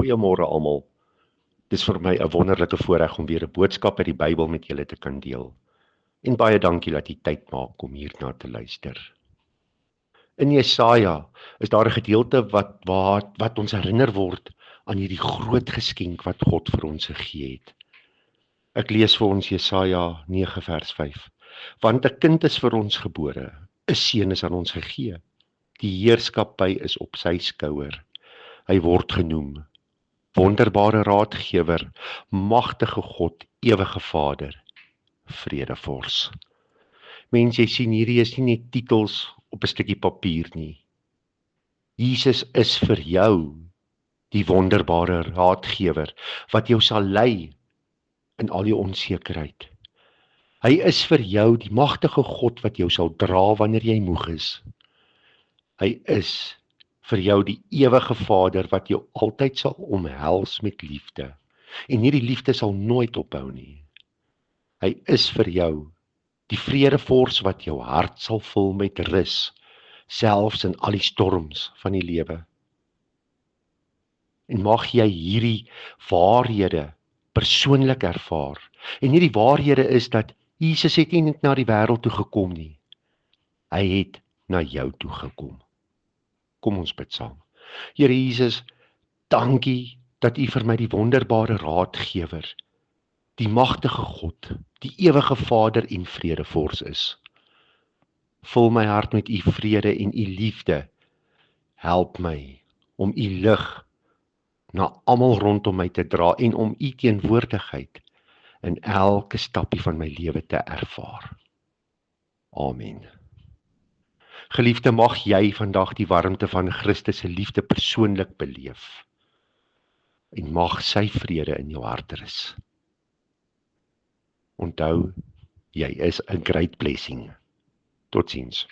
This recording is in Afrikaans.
Goeiemôre almal. Dis vir my 'n wonderlike voorreg om weer 'n boodskap uit die Bybel met julle te kan deel. En baie dankie dat jy tyd maak om hierna te luister. In Jesaja is daar 'n gedeelte wat ons herinner word aan hierdie groot geskenk wat God vir ons gegee het. Ek lees vir ons Jesaja 9 vers 5. Want 'n kind is vir ons gebore, 'n seun is aan ons gegee. Die heerskappy is op sy skouer. Hy word genoem Wonderbare Raadgewer, Magtige God, Ewige Vader, Vredevors. Mense, jy sien hierdie is nie net titels op 'n stukkie papier nie. Jesus is vir jou die wonderbare Raadgewer wat jou sal lei in al jou onsekerheid. Hy is vir jou die magtige God wat jou sal dra wanneer jy moeg is. Hy is vir jou die ewige Vader wat jou altyd sal omhels met liefde. En hierdie liefde sal nooit ophou nie. Hy is vir jou die vredevors wat jou hart sal vul met rus, selfs in al die storms van die lewe. En mag jy hierdie waarhede persoonlik ervaar. En hierdie waarhede is dat Jesus het nie net na die wêreld toe gekom nie. Hy het na jou toe gekom. Kom ons bid saam. Here Jesus, dankie dat U vir my die wonderbare Raadgewer, die magtige God, die ewige Vader en Vredevors is. Vul my hart met U vrede en U liefde. Help my om U lig na almal rondom my te dra en om U teenwoordigheid in elke stappie van my lewe te ervaar. Amen. Geliefde, mag jy vandag die warmte van Christus se liefde persoonlik beleef. En mag sy vrede in jou hart rus. Onthou, jy is 'n great blessing. Totsiens.